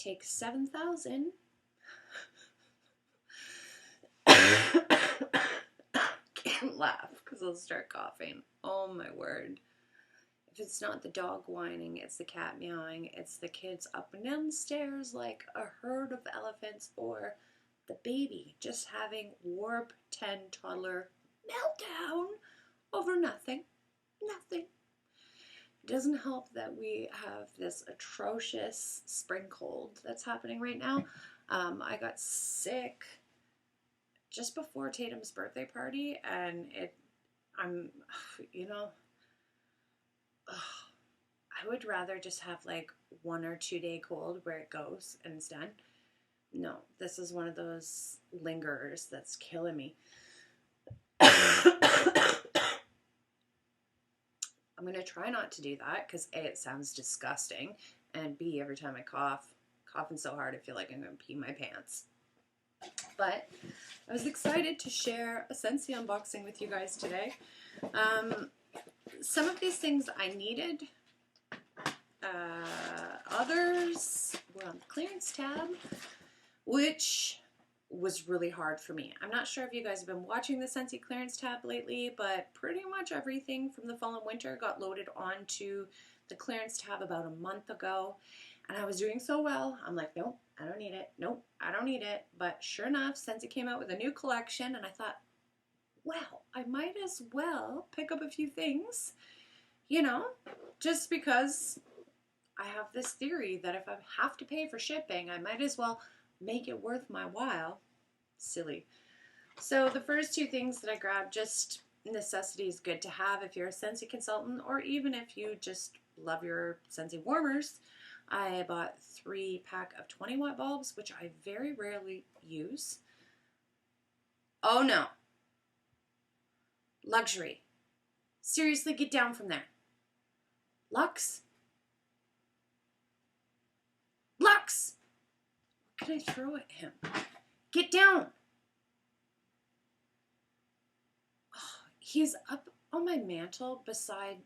take 7,000. Can't laugh because I'll start coughing. Oh my word. If it's not the dog whining, it's the cat meowing, it's the kids up and down the stairs like a herd of elephants, or the baby just having warp 10 toddler meltdown over nothing. Nothing. It doesn't help that we have this atrocious spring cold that's happening right now. I got sick just before Tatum's birthday party, and I would rather just have like 1 or 2 day cold where it goes and it's done. No, this is one of those lingerers that's killing me. I'm going to try not to do that because A, it sounds disgusting, and B, every time I coughing so hard I feel like I'm going to pee my pants. But I was excited to share a Scentsy unboxing with you guys today. Some of these things I needed. Others were on the clearance tab, which was really hard for me. I'm not sure if you guys have been watching the Scentsy clearance tab lately, but pretty much everything from the fall and winter got loaded onto the clearance tab about a month ago, and I was doing so well. I'm like, nope, I don't need it. Nope, I don't need it. But sure enough, Scentsy came out with a new collection, and I thought, well, I might as well pick up a few things, you know, just because I have this theory that if I have to pay for shipping, I might as well make it worth my while. Silly. So the first 2 things that I grabbed, just necessities, good to have if you're a Scentsy consultant, or even if you just love your Scentsy warmers. I bought 3 pack of 20 watt bulbs, which I very rarely use. Oh no. Luxury. Seriously, get down from there. Lux? Lux! What can I throw at him? Get down! Oh, he's up on my mantle beside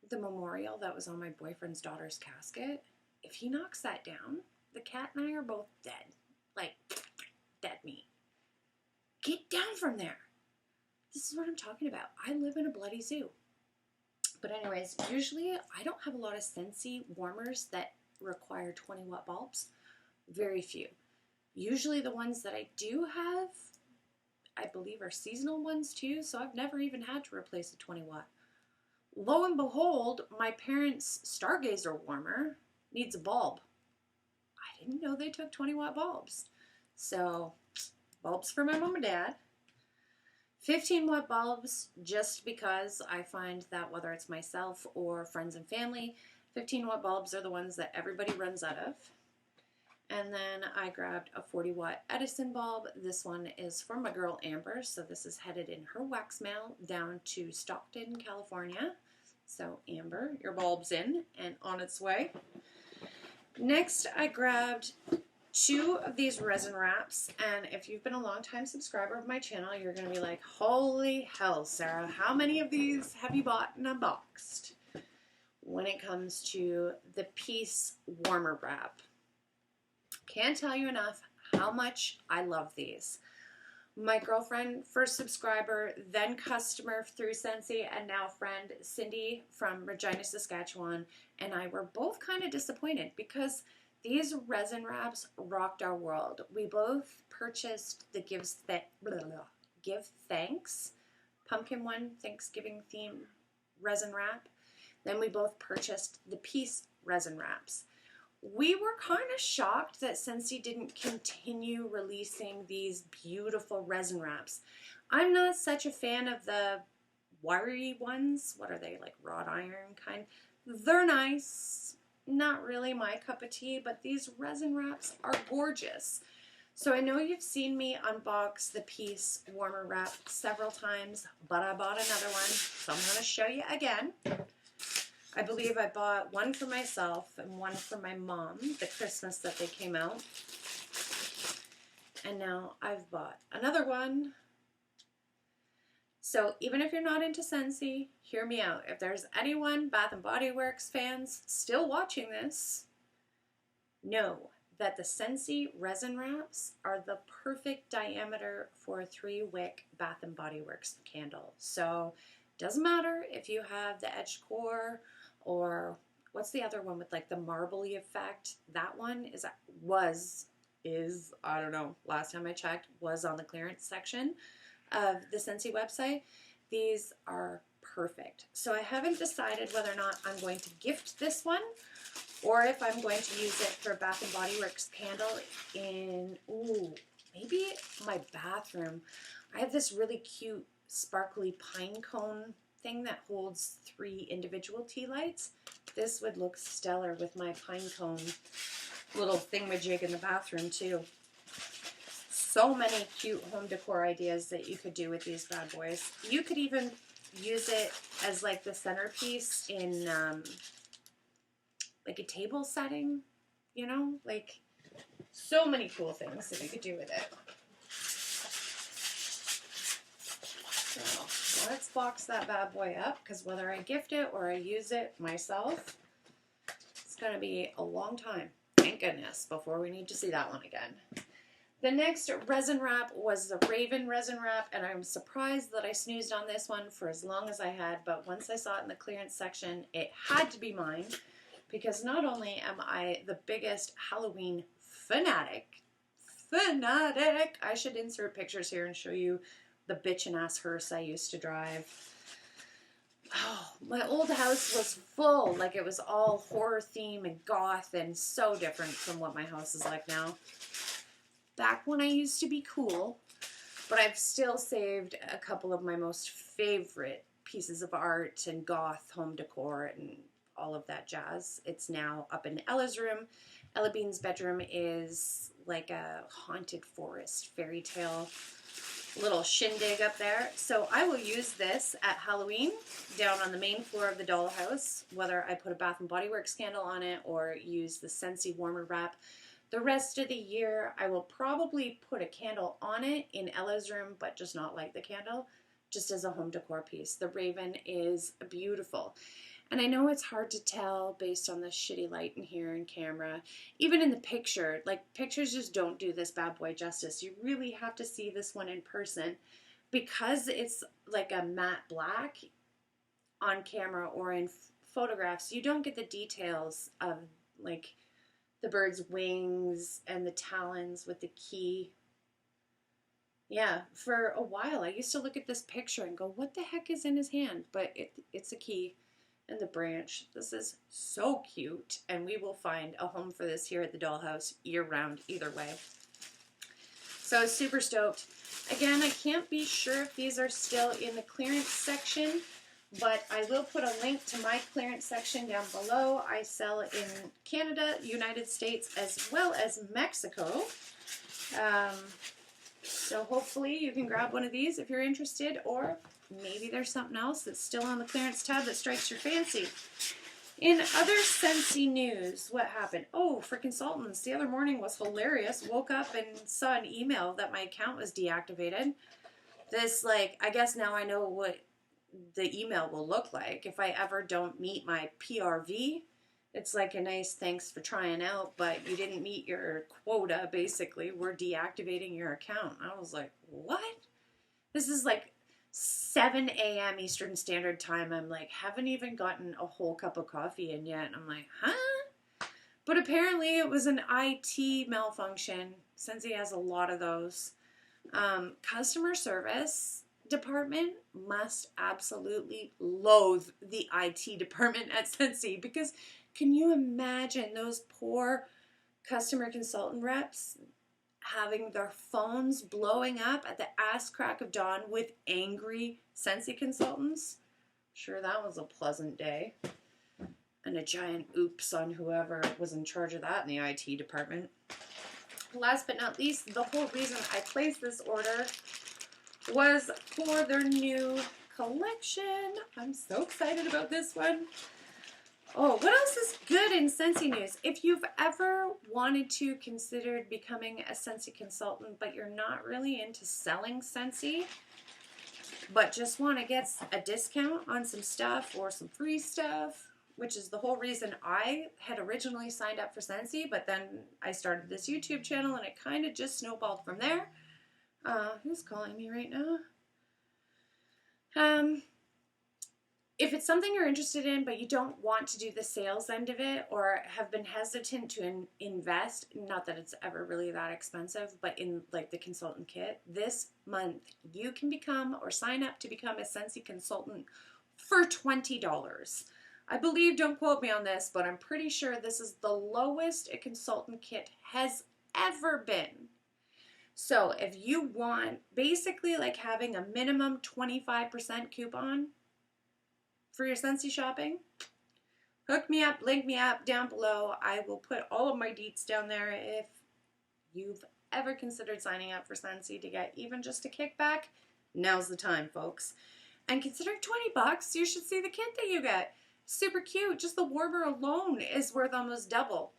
the memorial that was on my boyfriend's daughter's casket. If he knocks that down, the cat and I are both dead. Like, dead meat. Get down from there. This is what I'm talking about. I live in a bloody zoo. But anyways, usually I don't have a lot of Scentsy warmers that require 20 watt bulbs. Very few. Usually the ones that I do have, I believe, are seasonal ones too, so I've never even had to replace a 20 watt. Lo and behold, my parents' Stargazer warmer needs a bulb. I didn't know they took 20 watt bulbs. So, bulbs for my mom and dad. 15 watt bulbs, just because I find that whether it's myself or friends and family, 15 watt bulbs are the ones that everybody runs out of. And then I grabbed a 40 watt Edison bulb. This one is for my girl Amber, so this is headed in her wax mail down to Stockton, California. So Amber, your bulb's in and on its way. Next, I grabbed 2 of these resin wraps, and if you've been a long time subscriber of my channel, you're going to be like, holy hell, Sarah, how many of these have you bought and unboxed? When it comes to the Peace warmer wrap, can't tell you enough how much I love these. My girlfriend, first subscriber, then customer through Scentsy, and now friend Cindy from Regina, Saskatchewan, and I were both kind of disappointed because these resin wraps rocked our world. We both purchased the Give Thanks pumpkin one, Thanksgiving theme resin wrap. Then we both purchased the Peace resin wraps. We were kind of shocked that Scentsy didn't continue releasing these beautiful resin wraps. I'm not such a fan of the wiry ones. What are they, like wrought iron kind? They're nice. Not really my cup of tea, but these resin wraps are gorgeous. So I know you've seen me unbox the Peace warmer wrap several times, but I bought another one, so I'm going to show you again. I believe I bought one for myself and one for my mom, the Christmas that they came out. And now I've bought another one. So even if you're not into Scentsy, hear me out. If there's anyone, Bath & Body Works fans, still watching this, know that the Scentsy resin wraps are the perfect diameter for a 3-wick Bath & Body Works candle. So it doesn't matter if you have the edge core or what's the other one with like the marbly effect. That one is, I don't know, last time I checked, was on the clearance section of the Scentsy website. These are perfect. So I haven't decided whether or not I'm going to gift this one or if I'm going to use it for a Bath & Body Works candle in, maybe my bathroom. I have this really cute sparkly pine cone thing that holds 3 individual tea lights. This would look stellar with my pine cone little thingamajig in the bathroom too. So many cute home decor ideas that you could do with these bad boys. You could even use it as like the centerpiece in like a table setting, you know, like so many cool things that you could do with it. So let's box that bad boy up, because whether I gift it or I use it myself, it's going to be a long time, thank goodness, before we need to see that one again. The next resin wrap was the Raven resin wrap, and I'm surprised that I snoozed on this one for as long as I had, but once I saw it in the clearance section, it had to be mine, because not only am I the biggest Halloween fanatic, I should insert pictures here and show you the bitchin' ass hearse I used to drive. Oh, my old house was full, like it was all horror theme and goth and so different from what my house is like now. Back when I used to be cool, but I've still saved a couple of my most favorite pieces of art and goth home decor and all of that jazz. It's now up in Ella's room. Ella Bean's bedroom is like a haunted forest fairy tale little shindig up there. So I will use this at Halloween down on the main floor of the dollhouse, whether I put a Bath & Body Works candle on it or use the Scentsy warmer wrap. The rest of the year, I will probably put a candle on it in Ella's room, but just not light the candle, just as a home decor piece. The Raven is beautiful. And I know it's hard to tell based on the shitty light in here and camera. Even in the picture, like pictures just don't do this bad boy justice. You really have to see this one in person. Because it's like a matte black on camera or in photographs, you don't get the details of like the bird's wings and the talons with the key. Yeah, for a while I used to look at this picture and go, what the heck is in his hand? But it's a key and the branch. This is so cute, and we will find a home for this here at the dollhouse year-round either way. So I was super stoked. Again, I can't be sure if these are still in the clearance section, but I will put a link to my clearance section down below. I sell in Canada, United States, as well as Mexico. So hopefully you can grab one of these if you're interested, or maybe there's something else that's still on the clearance tab that strikes your fancy. In other Scentsy news, what happened? Oh, for consultants, the other morning was hilarious. Woke up and saw an email that my account was deactivated. This, like, I guess now I know what the email will look like if I ever don't meet my PRV. It's like a nice thanks for trying out, but you didn't meet your quota, basically. We're deactivating your account. I was like, what? This is like 7 a.m. Eastern Standard Time. I'm like, haven't even gotten a whole cup of coffee in yet. And I'm like, huh? But apparently it was an IT malfunction. Scentsy has a lot of those. Customer service department must absolutely loathe the IT department at Scentsy, because can you imagine those poor customer consultant reps having their phones blowing up at the ass crack of dawn with angry Scentsy consultants? Sure, that was a pleasant day. And a giant oops on whoever was in charge of that in the IT department. Last but not least, the whole reason I placed this order was for their new collection. I'm so excited about this one. Oh, what else is good in Scentsy news? If you've ever wanted to consider becoming a Scentsy consultant, but you're not really into selling Scentsy, but just want to get a discount on some stuff or some free stuff, which is the whole reason I had originally signed up for Scentsy, but then I started this YouTube channel and it kind of just snowballed from there. Who's calling me right now? If it's something you're interested in, but you don't want to do the sales end of it or have been hesitant to invest, not that it's ever really that expensive, but in like the consultant kit, this month you can become or sign up to become a Scentsy consultant for $20. I believe, don't quote me on this, but I'm pretty sure this is the lowest a consultant kit has ever been. So if you want basically like having a minimum 25% coupon for your Scentsy shopping, hook me up, link me up down below. I will put all of my deets down there if you've ever considered signing up for Scentsy to get even just a kickback. Now's the time, folks. And considering 20 bucks, you should see the kit that you get. Super cute. Just the warmer alone is worth almost double.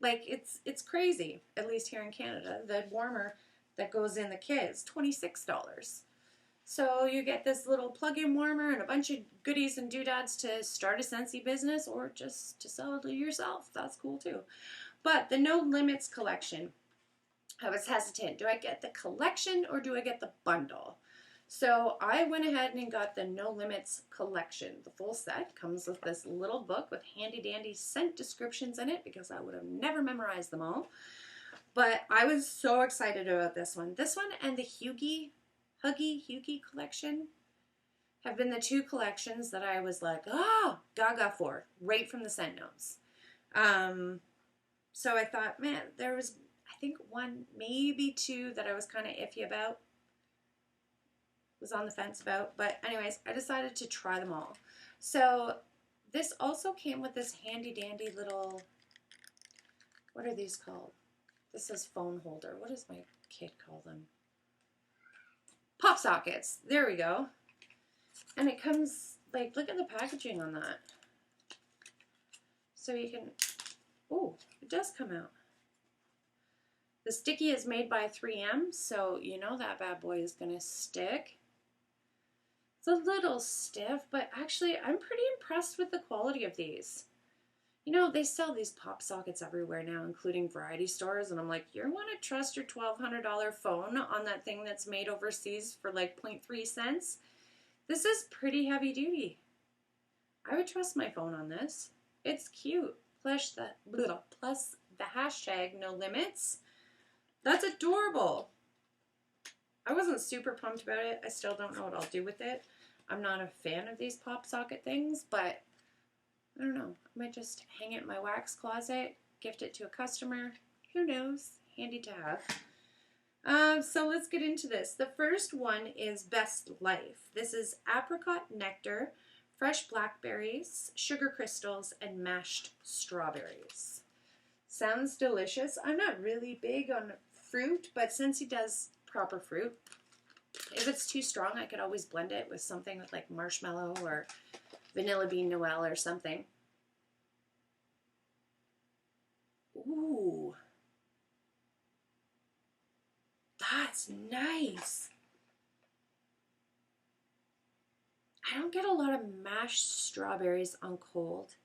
Like, it's crazy, at least here in Canada. The warmer that goes in the kit is $26. So you get this little plug-in warmer and a bunch of goodies and doodads to start a Scentsy business or just to sell it to yourself. That's cool too. But the No Limits collection, I was hesitant. Do I get the collection or do I get the bundle? So I went ahead and got the No Limits collection. The full set comes with this little book with handy-dandy scent descriptions in it because I would have never memorized them all. But I was so excited about this one. This one and the Huggy collection have been the two collections that I was like, oh, gaga for, right from the scent notes. So I thought, man, there was, I think one, maybe two that I was kind of iffy about, was on the fence about. But anyways, I decided to try them all. So this also came with this handy dandy little, what are these called? This is phone holder. What does my kid call them? Pop sockets. There we go. And it comes, like, look at the packaging on that. So you can, oh, it does come out. The sticky is made by 3M, so you know that bad boy is going to stick. It's a little stiff, but actually I'm pretty impressed with the quality of these. You know, they sell these pop sockets everywhere now, including variety stores, and I'm like, you want to trust your $1,200 phone on that thing that's made overseas for like 0.3 cents? This is pretty heavy duty. I would trust my phone on this. It's cute. Plus the hashtag no limits. That's adorable. I wasn't super pumped about it. I still don't know what I'll do with it. I'm not a fan of these pop socket things, but I don't know. I might just hang it in my wax closet, gift it to a customer. Who knows? Handy to have. So let's get into this. The first one is Best Life. This is apricot nectar, fresh blackberries, sugar crystals, and mashed strawberries. Sounds delicious. I'm not really big on fruit, but since he does proper fruit, if it's too strong, I could always blend it with something with like marshmallow or vanilla bean Noel or something. Ooh. That's nice. I don't get a lot of mashed strawberries on cold.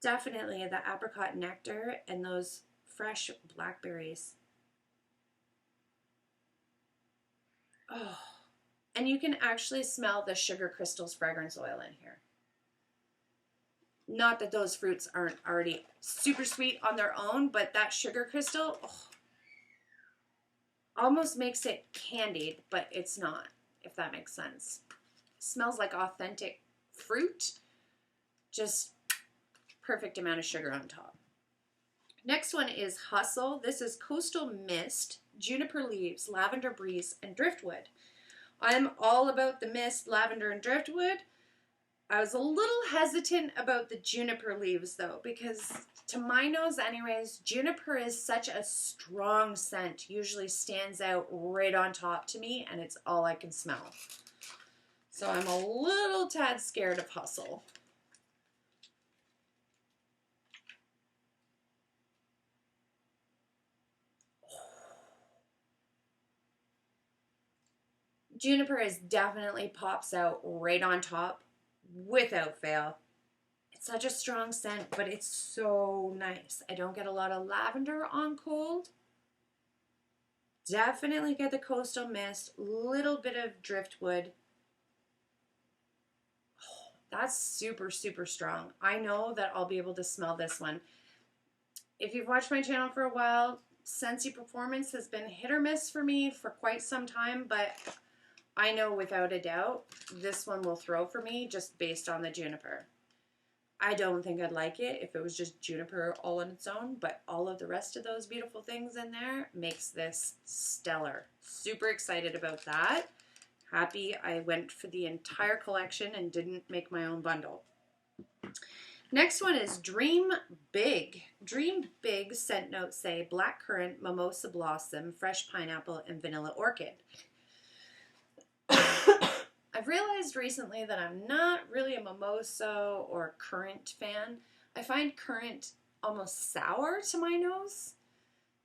Definitely the apricot nectar and those fresh blackberries. Oh. And you can actually smell the sugar crystals fragrance oil in here. Not that those fruits aren't already super sweet on their own, but that sugar crystal almost makes it candied, but it's not, if that makes sense. It smells like authentic fruit, just perfect amount of sugar on top. Next one is Hustle. This is Coastal Mist, Juniper Leaves, Lavender Breeze, and Driftwood. I'm all about the mist, lavender, and driftwood. I was a little hesitant about the juniper leaves though, because to my nose anyways, juniper is such a strong scent, usually stands out right on top to me, and it's all I can smell. So I'm a little tad scared of Hustle. Juniper is definitely pops out right on top without fail. It's such a strong scent, but it's so nice. I don't get a lot of lavender on cold. Definitely get the coastal mist, little bit of driftwood. Oh, that's super, super strong. I know that I'll be able to smell this one. If you've watched my channel for a while, Scentsy Performance has been hit or miss for me for quite some time, but I know without a doubt this one will throw for me just based on the juniper. I don't think I'd like it if it was just juniper all on its own, but all of the rest of those beautiful things in there makes this stellar. Super excited about that. Happy I went for the entire collection and didn't make my own bundle. Next one is Dream Big. Dream Big scent notes say blackcurrant, mimosa blossom, fresh pineapple, and vanilla orchid. I've realized recently that I'm not really a mimosa or currant fan. I find currant almost sour to my nose.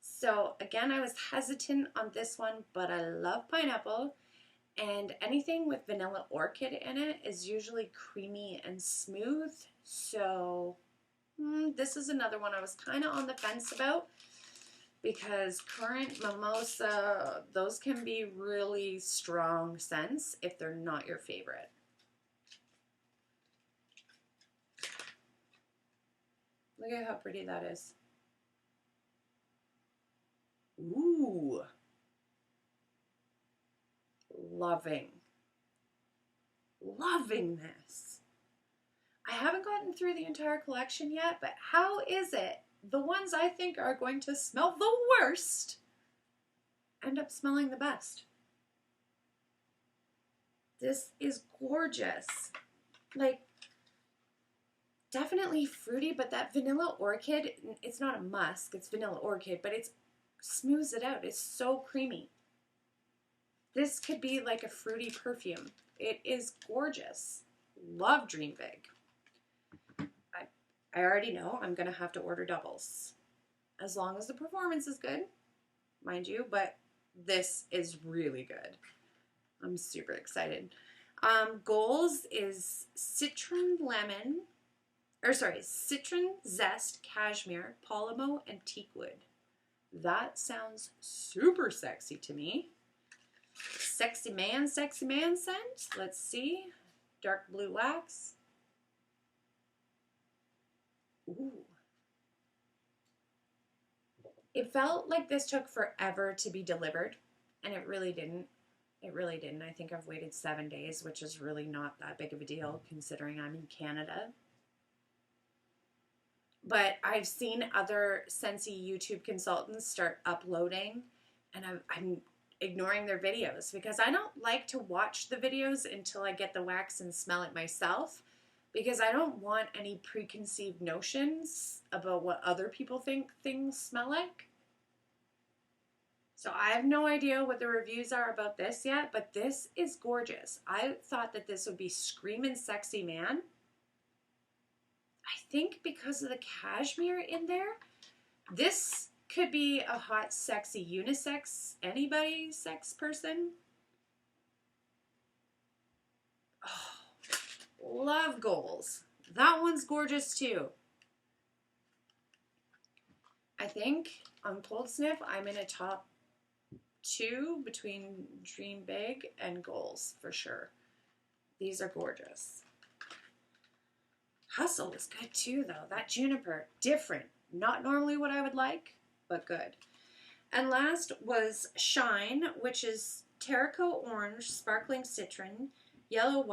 So again, I was hesitant on this one, but I love pineapple. And anything with vanilla orchid in it is usually creamy and smooth. So this is another one I was kind of on the fence about. Because currant, mimosa, those can be really strong scents if they're not your favorite. Look at how pretty that is. Ooh. Loving. Loving this. I haven't gotten through the entire collection yet, but how is it the ones I think are going to smell the worst end up smelling the best? This is gorgeous. Like, definitely fruity, but that vanilla orchid, it's not a musk, it's vanilla orchid, but it smooths it out. It's so creamy. This could be like a fruity perfume. It is gorgeous. Love Dream Big. I already know I'm going to have to order doubles. As long as the performance is good, mind you, but this is really good. I'm super excited. Goals is citron zest, cashmere, polymo, and teakwood. That sounds super sexy to me. Sexy man scent. Let's see. Dark blue wax. Ooh. It felt like this took forever to be delivered, and it really didn't. It really didn't. I think I've waited 7 days, which is really not that big of a deal considering I'm in Canada. But I've seen other Scentsy YouTube consultants start uploading, and I'm ignoring their videos because I don't like to watch the videos until I get the wax and smell it myself, because I don't want any preconceived notions about what other people think things smell like. So I have no idea what the reviews are about this yet, but this is gorgeous. I thought that this would be screaming sexy man. I think because of the cashmere in there, this could be a hot, sexy unisex, anybody sex person. Oh, love goals. That one's gorgeous too. I think on Cold Sniff, I'm in a top 2 between Dream Big and Goals for sure. These are gorgeous. Hustle was good too though. That juniper, different. Not normally what I would like, but good. And last was Shine, which is Terracotta orange, sparkling citron, yellow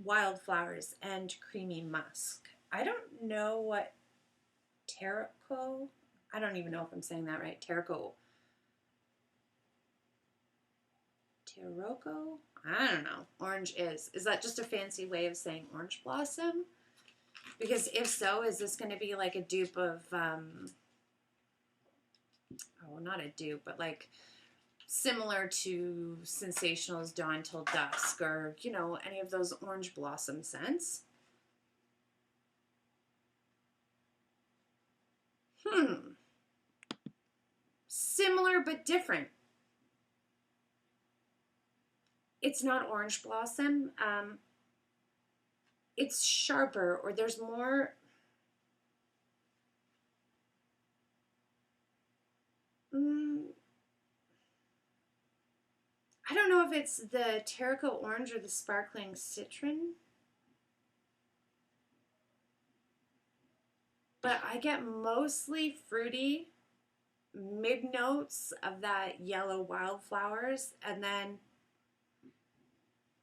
wildflowers, and creamy musk. I don't know what Terracotta, I don't even know if I'm saying that right. Terracotta. I don't know. Orange is. Is that just a fancy way of saying orange blossom? Because if so, is this going to be like a dupe of, oh, not a dupe, but like similar to Sensational's Dawn Till Dusk, or, you know, any of those orange blossom scents? Similar but different. it's not Orange Blossom. It's sharper, or there's more. I don't know if it's the Terracotta Orange or the Sparkling Citron, but I get mostly fruity mid notes of that yellow wildflowers, and then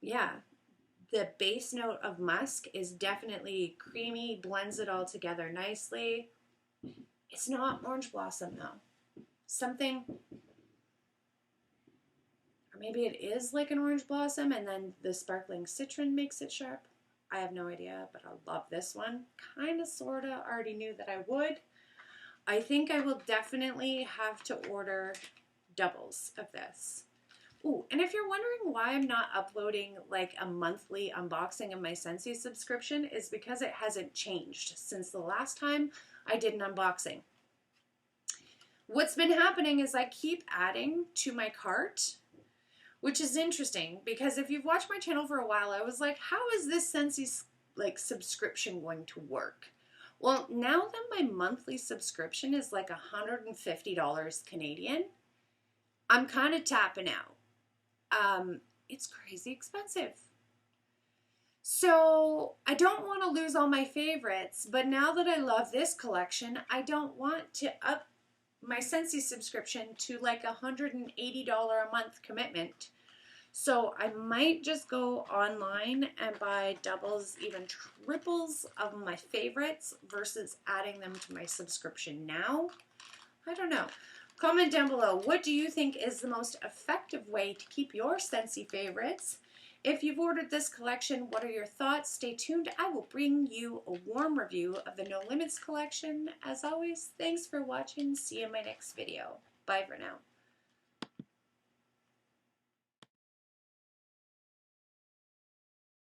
yeah, the base note of musk is definitely creamy, blends it all together nicely. It's not Orange Blossom though. Something, or maybe it is like an Orange Blossom and then the Sparkling Citron makes it sharp. I have no idea, but I love this one. Kinda, sorta, already knew that I would. I think I will definitely have to order doubles of this. Ooh, and if you're wondering why I'm not uploading like a monthly unboxing of my Scentsy subscription, is because it hasn't changed since the last time I did an unboxing. What's been happening is I keep adding to my cart, which is interesting because if you've watched my channel for a while, I was like, how is this Scentsy like subscription going to work? Well, now that my monthly subscription is like $150 Canadian, I'm kind of tapping out. It's crazy expensive. So I don't want to lose all my favorites, but now that I love this collection, I don't want to up my Scentsy subscription to like $180 a month commitment. So I might just go online and buy doubles, even triples of my favorites versus adding them to my subscription now. I don't know. Comment down below, what do you think is the most effective way to keep your Scentsy favorites? If you've ordered this collection, what are your thoughts? Stay tuned. I will bring you a warm review of the No Limits collection. As always, thanks for watching. See you in my next video. Bye for now.